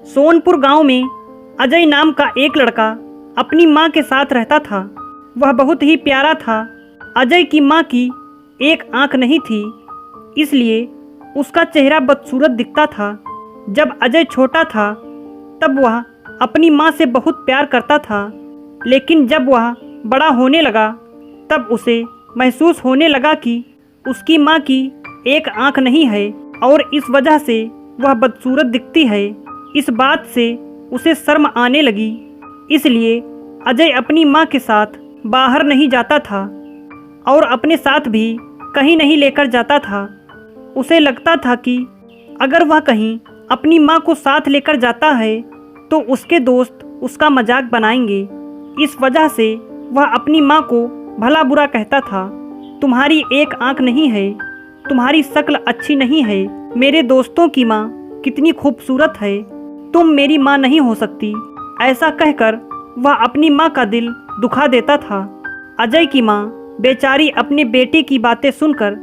सोनपुर गांव में अजय नाम का एक लड़का अपनी मां के साथ रहता था। वह बहुत ही प्यारा था। अजय की मां की एक आंख नहीं थी, इसलिए उसका चेहरा बदसूरत दिखता था। जब अजय छोटा था तब वह अपनी मां से बहुत प्यार करता था, लेकिन जब वह बड़ा होने लगा तब उसे महसूस होने लगा कि उसकी मां की एक आंख नहीं है और इस वजह से वह बदसूरत दिखती है। इस बात से उसे शर्म आने लगी, इसलिए अजय अपनी मां के साथ बाहर नहीं जाता था और अपने साथ भी कहीं नहीं लेकर जाता था। उसे लगता था कि अगर वह कहीं अपनी मां को साथ लेकर जाता है तो उसके दोस्त उसका मजाक बनाएंगे। इस वजह से वह अपनी मां को भला बुरा कहता था। तुम्हारी एक आंख नहीं है, तुम्हारी शक्ल अच्छी नहीं है, मेरे दोस्तों की मां कितनी खूबसूरत है, तुम मेरी मां नहीं हो सकती। ऐसा कहकर वह अपनी मां का दिल दुखा देता था। अजय की मां बेचारी अपने बेटे की बातें सुनकर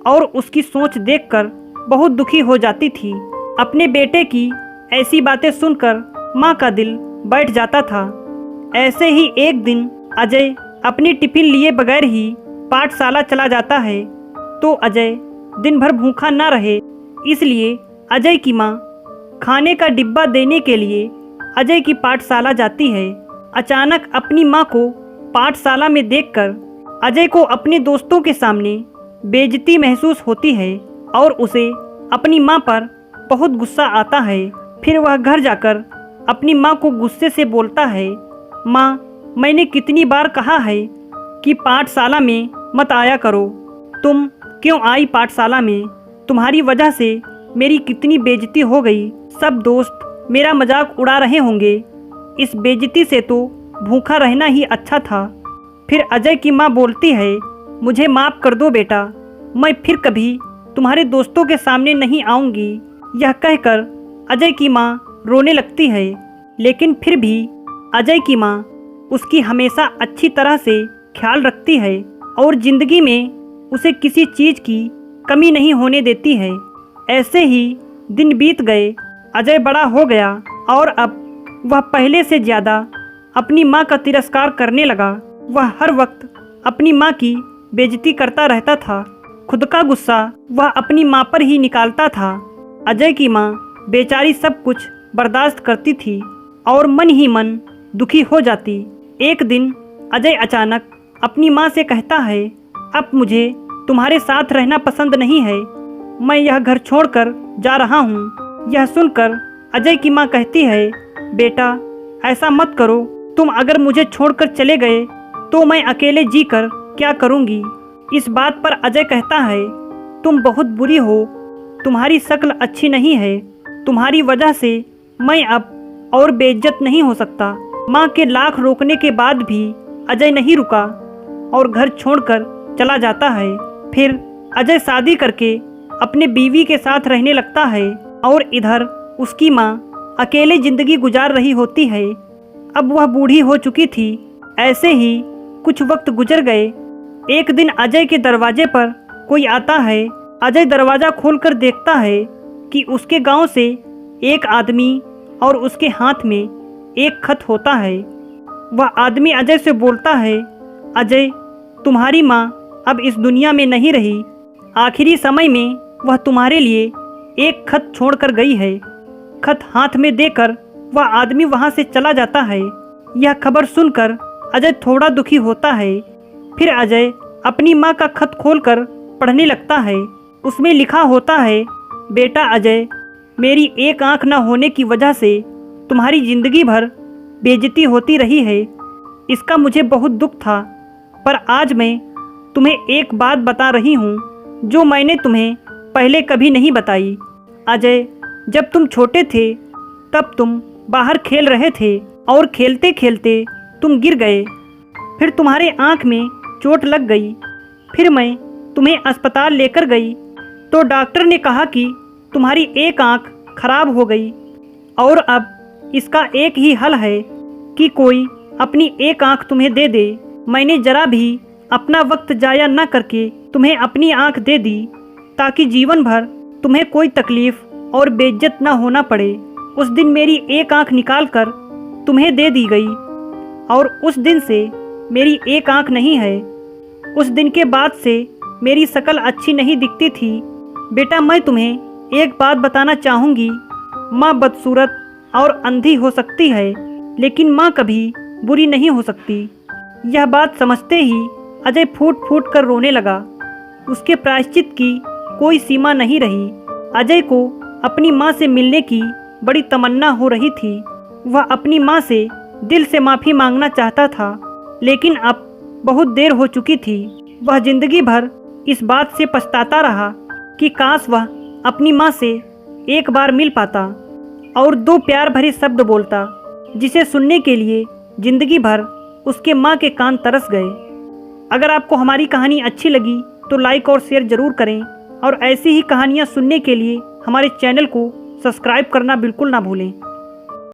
और उसकी सोच देखकर बहुत दुखी हो जाती थी। अपने बेटे की ऐसी बातें सुनकर मां का दिल बैठ जाता था। ऐसे ही एक दिन अजय अपनी टिफिन लिए बगैर ही पाठशाला चला जाता है तो अजय दिन भर भूखा ना रहे, इसलिए अजय की मां खाने का डिब्बा देने के लिए अजय की पाठशाला जाती है। अचानक अपनी मां को पाठशाला में देखकर अजय को अपने दोस्तों के सामने बेइज्जती महसूस होती है और उसे अपनी मां पर बहुत गुस्सा आता है। फिर वह घर जाकर अपनी मां को गुस्से से बोलता है, मां, मैंने कितनी बार कहा है कि पाठशाला में मत आया करो, तुम क्यों आई पाठशाला में? तुम्हारी वजह से मेरी कितनी बेइज्जती हो गई, सब दोस्त मेरा मजाक उड़ा रहे होंगे, इस बेइज्जती से तो भूखा रहना ही अच्छा था। फिर अजय की मां बोलती है, मुझे माफ़ कर दो बेटा, मैं फिर कभी तुम्हारे दोस्तों के सामने नहीं आऊँगी। यह कहकर अजय की मां रोने लगती है, लेकिन फिर भी अजय की मां उसकी हमेशा अच्छी तरह से ख्याल रखती है और ज़िंदगी में उसे किसी चीज़ की कमी नहीं होने देती है। ऐसे ही दिन बीत गए। अजय बड़ा हो गया और अब वह पहले से ज़्यादा अपनी मां का तिरस्कार करने लगा। वह हर वक्त अपनी मां की बेइज्जती करता रहता था। खुद का गुस्सा वह अपनी मां पर ही निकालता था। अजय की मां बेचारी सब कुछ बर्दाश्त करती थी और मन ही मन दुखी हो जाती। एक दिन अजय अचानक अपनी मां से कहता है, अब मुझे तुम्हारे साथ रहना पसंद नहीं है, मैं यह घर छोड़कर जा रहा हूँ। यह सुनकर अजय की मां कहती है, बेटा ऐसा मत करो, तुम अगर मुझे छोड़कर चले गए तो मैं अकेले जी कर क्या करूँगी। इस बात पर अजय कहता है, तुम बहुत बुरी हो, तुम्हारी शक्ल अच्छी नहीं है, तुम्हारी वजह से मैं अब और बेइज्जत नहीं हो सकता। माँ के लाख रोकने के बाद भी अजय नहीं रुका और घर छोड़कर चला जाता है। फिर अजय शादी करके अपने बीवी के साथ रहने लगता है और इधर उसकी माँ अकेले ज़िंदगी गुजार रही होती है। अब वह बूढ़ी हो चुकी थी। ऐसे ही कुछ वक्त गुजर गए। एक दिन अजय के दरवाजे पर कोई आता है। अजय दरवाज़ा खोलकर देखता है कि उसके गांव से एक आदमी और उसके हाथ में एक खत होता है। वह आदमी अजय से बोलता है, अजय, तुम्हारी माँ अब इस दुनिया में नहीं रही। आखिरी समय में वह तुम्हारे लिए एक खत छोड़कर गई है। खत हाथ में देकर वह आदमी वहाँ से चला जाता है। यह खबर सुनकर अजय थोड़ा दुखी होता है। फिर अजय अपनी माँ का खत खोलकर पढ़ने लगता है। उसमें लिखा होता है, बेटा अजय, मेरी एक आँख न होने की वजह से तुम्हारी ज़िंदगी भर बेइज्जती होती रही है। इसका मुझे बहुत दुख था, पर आज मैं तुम्हें एक बात बता रही हूँ जो मैंने तुम्हें पहले कभी नहीं बताई। अजय, जब तुम छोटे थे तब तुम बाहर खेल रहे थे और खेलते खेलते तुम गिर गए। फिर तुम्हारे आँख में चोट लग गई। फिर मैं तुम्हें अस्पताल लेकर गई तो डॉक्टर ने कहा कि तुम्हारी एक आँख खराब हो गई और अब इसका एक ही हल है कि कोई अपनी एक आँख तुम्हें दे दे। मैंने जरा भी अपना वक्त जाया न करके तुम्हें अपनी आँख दे दी ताकि जीवन भर तुम्हें कोई तकलीफ़ और बेइज्जत न होना पड़े। उस दिन मेरी एक आंख निकाल कर तुम्हें दे दी गई और उस दिन से मेरी एक आंख नहीं है। उस दिन के बाद से मेरी शक्ल अच्छी नहीं दिखती थी। बेटा, मैं तुम्हें एक बात बताना चाहूँगी। माँ बदसूरत और अंधी हो सकती है, लेकिन माँ कभी बुरी नहीं हो सकती। यह बात समझते ही अजय फूट फूट कर रोने लगा। उसके प्रायश्चित की कोई सीमा नहीं रही। अजय को अपनी माँ से मिलने की बड़ी तमन्ना हो रही थी। वह अपनी माँ से दिल से माफ़ी मांगना चाहता था, लेकिन अब बहुत देर हो चुकी थी। वह जिंदगी भर इस बात से पछताता रहा कि काश वह अपनी माँ से एक बार मिल पाता और दो प्यार भरे शब्द बोलता, जिसे सुनने के लिए जिंदगी भर उसके माँ के कान तरस गए। अगर आपको हमारी कहानी अच्छी लगी तो लाइक और शेयर ज़रूर करें और ऐसी ही कहानियाँ सुनने के लिए हमारे चैनल को सब्सक्राइब करना बिल्कुल ना भूलें।